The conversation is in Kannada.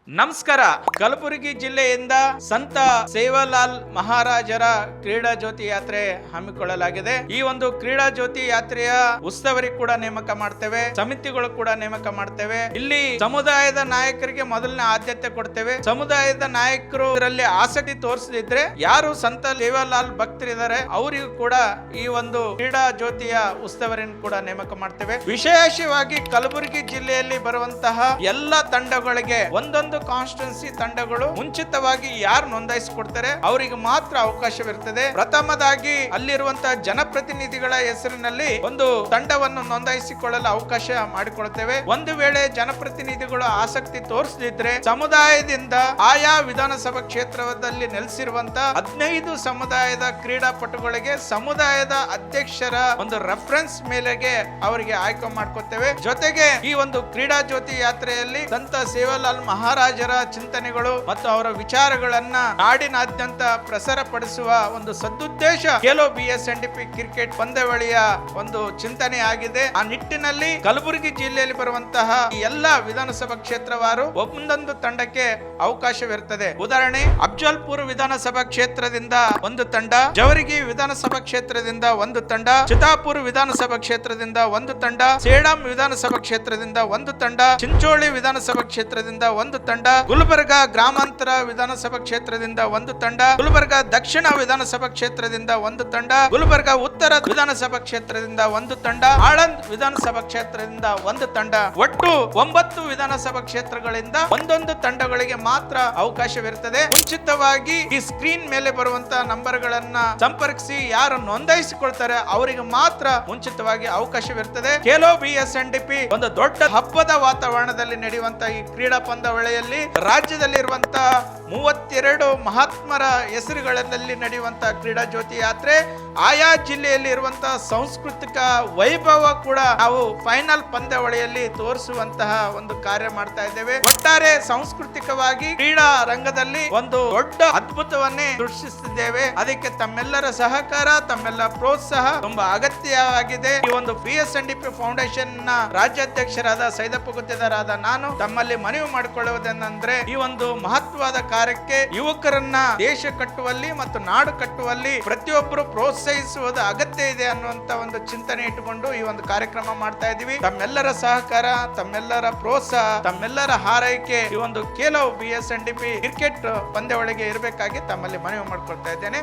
ನಮಸ್ಕಾರ. ಕಲಬುರಗಿ ಜಿಲ್ಲೆಯಿಂದ ಸಂತ ಸೇವಾಲಾಲ್ ಮಹಾರಾಜರ ಕ್ರೀಡಾ ಜ್ಯೋತಿ ಯಾತ್ರೆ ಹಮ್ಮಿಕೊಳ್ಳಲಾಗಿದೆ. ಈ ಒಂದು ಕ್ರೀಡಾ ಜ್ಯೋತಿ ಯಾತ್ರೆಯ ಉಸ್ತುವಾರಿ ಕೂಡ ನೇಮಕ ಮಾಡ್ತೇವೆ, ಸಮಿತಿಗಳು ಕೂಡ ನೇಮಕ ಮಾಡ್ತೇವೆ. ಇಲ್ಲಿ ಸಮುದಾಯದ ನಾಯಕರಿಗೆ ಮೊದಲನೇ ಆದ್ಯತೆ ಕೊಡ್ತೇವೆ. ಸಮುದಾಯದ ನಾಯಕರು ಇದರಲ್ಲಿ ಆಸಕ್ತಿ ತೋರಿಸದಿದ್ರೆ ಯಾರು ಸಂತ ಸೇವಾಲಾಲ್ ಭಕ್ತರಿದ್ದಾರೆ ಅವರಿಗೂ ಕೂಡ ಈ ಒಂದು ಕ್ರೀಡಾ ಜ್ಯೋತಿಯ ಉಸ್ತುವಾರಿಯನ್ನು ಕೂಡ ನೇಮಕ ಮಾಡ್ತೇವೆ. ವಿಶೇಷವಾಗಿ ಕಲಬುರಗಿ ಜಿಲ್ಲೆಯಲ್ಲಿ ಬರುವಂತಹ ಎಲ್ಲ ತಂಡಗಳಿಗೆ ಒಂದೊಂದು ಕಾನ್ಸ್ಟಿಟ್ಯೂನ್ಸಿ ತಂಡಗಳು ಮುಂಚಿತವಾಗಿ ಯಾರು ನೋಂದಾಯಿಸಿಕೊಡ್ತಾರೆ ಅವರಿಗೆ ಮಾತ್ರ ಅವಕಾಶವಿರುತ್ತದೆ. ಪ್ರಥಮದಾಗಿ ಅಲ್ಲಿರುವಂತಹ ಜನಪ್ರತಿನಿಧಿಗಳ ಹೆಸರಿನಲ್ಲಿ ಒಂದು ತಂಡವನ್ನು ನೋಂದಾಯಿಸಿಕೊಳ್ಳಲು ಅವಕಾಶ ಮಾಡಿಕೊಳ್ತೇವೆ. ಒಂದು ವೇಳೆ ಜನಪ್ರತಿನಿಧಿಗಳು ಆಸಕ್ತಿ ತೋರಿಸದಿದ್ರೆ ಸಮುದಾಯದಿಂದ ಆಯಾ ವಿಧಾನಸಭಾ ಕ್ಷೇತ್ರದಲ್ಲಿ ನೆಲೆಸಿರುವಂತಹ 15 ಸಮುದಾಯದ ಕ್ರೀಡಾಪಟುಗಳಿಗೆ ಸಮುದಾಯದ ಅಧ್ಯಕ್ಷರ ಒಂದು ರೆಫರೆನ್ಸ್ ಮೇಲೆಗೆ ಅವರಿಗೆ ಆಯ್ಕೆ ಮಾಡ್ಕೊತೇವೆ. ಜೊತೆಗೆ ಈ ಒಂದು ಕ್ರೀಡಾ ಜ್ಯೋತಿ ಯಾತ್ರೆಯಲ್ಲಿ ಸಂತ ಸೇವಾಲಾಲ್ ಮಹಾರಾಜರ ಚಿಂತನೆಗಳು ಮತ್ತು ಅವರ ವಿಚಾರಗಳನ್ನ ನಾಡಿನಾದ್ಯಂತ ಪ್ರಸಾರ ಪಡಿಸುವ ಒಂದು ಸದುದ್ದೇಶ ಖೇಲೋ BSNDP ಕ್ರಿಕೆಟ್ ಪಂದ್ಯಾವಳಿಯ ಒಂದು ಚಿಂತನೆ ಆಗಿದೆ. ಆ ನಿಟ್ಟಿನಲ್ಲಿ ಕಲಬುರಗಿ ಜಿಲ್ಲೆಯಲ್ಲಿ ಬರುವಂತಹ ಎಲ್ಲಾ ವಿಧಾನಸಭಾ ಕ್ಷೇತ್ರವಾರು ಒಂದೊಂದು ತಂಡಕ್ಕೆ ಅವಕಾಶವಿರುತ್ತದೆ. ಉದಾಹರಣೆ, ಅಫ್ಜಲ್ಪುರ್ ವಿಧಾನಸಭಾ ಕ್ಷೇತ್ರದಿಂದ ಒಂದು ತಂಡ, ಜವರಗಿ ವಿಧಾನಸಭಾ ಕ್ಷೇತ್ರದಿಂದ ಒಂದು ತಂಡ, ಚಿತಾಪುರ್ ವಿಧಾನಸಭಾ ಕ್ಷೇತ್ರದಿಂದ ಒಂದು ತಂಡ, ಸೇಡಂ ವಿಧಾನಸಭಾ ಕ್ಷೇತ್ರದಿಂದ ಒಂದು ತಂಡ, ಚಿಂಚೋಳಿ ವಿಧಾನಸಭಾ ಕ್ಷೇತ್ರದಿಂದ ಒಂದು ತಂಡ, ಗುಲ್ಬರ್ಗ ಗ್ರಾಮಾಂತರ ವಿಧಾನಸಭಾ ಕ್ಷೇತ್ರದಿಂದ ಒಂದು ತಂಡ, ಗುಲ್ಬರ್ಗ ದಕ್ಷಿಣ ವಿಧಾನಸಭಾ ಕ್ಷೇತ್ರದಿಂದ ಒಂದು ತಂಡ, ಗುಲ್ಬರ್ಗ ಉತ್ತರ ವಿಧಾನಸಭಾ ಕ್ಷೇತ್ರದಿಂದ ಒಂದು ತಂಡ, ಆಳಂದ್ ವಿಧಾನಸಭಾ ಕ್ಷೇತ್ರದಿಂದ ಒಂದು ತಂಡ. ಒಟ್ಟು 9 ವಿಧಾನಸಭಾ ಕ್ಷೇತ್ರಗಳಿಂದ ಒಂದೊಂದು ತಂಡಗಳಿಗೆ ಮಾತ್ರ ಅವಕಾಶವಿರುತ್ತದೆ. ಮುಂಚಿತವಾಗಿ ಈ ಸ್ಕ್ರೀನ್ ಮೇಲೆ ಬರುವಂತಹ ನಂಬರ್ ಗಳನ್ನ ಸಂಪರ್ಕಿಸಿ ಯಾರು ನೋಂದಾಯಿಸಿಕೊಳ್ತಾರೆ ಅವರಿಗೆ ಮಾತ್ರ ಮುಂಚಿತವಾಗಿ ಅವಕಾಶವಿರುತ್ತದೆ. ಖೇಲೋ BSNDP ಒಂದು ದೊಡ್ಡ ಹಬ್ಬದ ವಾತಾವರಣದಲ್ಲಿ ನಡೆಯುವಂತಹ ಈ ಕ್ರೀಡಾ ಪಂದ್ಯಾವಳಿಯಲ್ಲಿ ರಾಜ್ಯದಲ್ಲಿರುವಂತಹ 32 ಮಹಾತ್ಮರ ಹೆಸರುಗಳಲ್ಲಿ ನಡೆಯುವಂತಹ ಕ್ರೀಡಾ ಜ್ಯೋತಿ ಯಾತ್ರೆ ಆಯಾ ಜಿಲ್ಲೆಯಲ್ಲಿ ಇರುವಂತಹ ಸಾಂಸ್ಕೃತಿಕ ವೈಭವ ಕೂಡ ನಾವು ಫೈನಲ್ ಪಂದ್ಯಾವಳಿಯಲ್ಲಿ ತೋರಿಸುವಂತಹ ಒಂದು ಕಾರ್ಯ ಮಾಡ್ತಾ ಇದ್ದೇವೆ. ಒಟ್ಟಾರೆ ಸಾಂಸ್ಕೃತಿಕವಾಗಿ ಕ್ರೀಡಾ ರಂಗದಲ್ಲಿ ಒಂದು ದೊಡ್ಡ ಅದ್ಭುತವನ್ನೇ ಸೃಷ್ಟಿಸುತ್ತಿದ್ದೇವೆ. ಅದಕ್ಕೆ ತಮ್ಮೆಲ್ಲರ ಸಹಕಾರ, ತಮ್ಮೆಲ್ಲ ಪ್ರೋತ್ಸಾಹ ತುಂಬಾ ಅಗತ್ಯವಾಗಿದೆ. ಈ ಒಂದು BSNDP ಫೌಂಡೇಶನ್ ನ ರಾಜ್ಯಾಧ್ಯಕ್ಷರಾದ ಸೈದಪ್ಪ ಗುತ್ತೇದಾರರಾದ ನಾನು ತಮ್ಮಲ್ಲಿ ಮನವಿ ಮಾಡಿಕೊಳ್ಳುವುದೇನೆಂದ್ರೆ, ಈ ಒಂದು ಮಹತ್ವದ ಕಾರ್ಯಕ್ಕೆ ಯುವಕರನ್ನ ದೇಶ ಕಟ್ಟುವಲ್ಲಿ ಮತ್ತು ನಾಡು ಕಟ್ಟುವಲ್ಲಿ ಪ್ರತಿಯೊಬ್ಬರು ಪ್ರೋತ್ಸಾಹಿಸುವುದು ಅಗತ್ಯ ಇದೆ ಅನ್ನುವಂತ ಒಂದು ಚಿಂತನೆ ಇಟ್ಟುಕೊಂಡು ಈ ಒಂದು ಕಾರ್ಯಕ್ರಮ ಮಾಡ್ತಾ ಇದೀವಿ. ತಮ್ಮೆಲ್ಲರ ಸಹಕಾರ, ತಮ್ಮೆಲ್ಲರ ಪ್ರೋತ್ಸಾಹ, ತಮ್ಮೆಲ್ಲರ ಹಾರೈಕೆ ಈ ಒಂದು ಖೇಲೋ BSNDP ಕ್ರಿಕೆಟ್ ಪಂದ್ಯಾವಳಿಗೆ ಇರಬೇಕಾಗಿ ತಮ್ಮಲ್ಲಿ ಮನವಿ ಮಾಡಿಕೊಳ್ತಾ ಇದ್ದೇನೆ.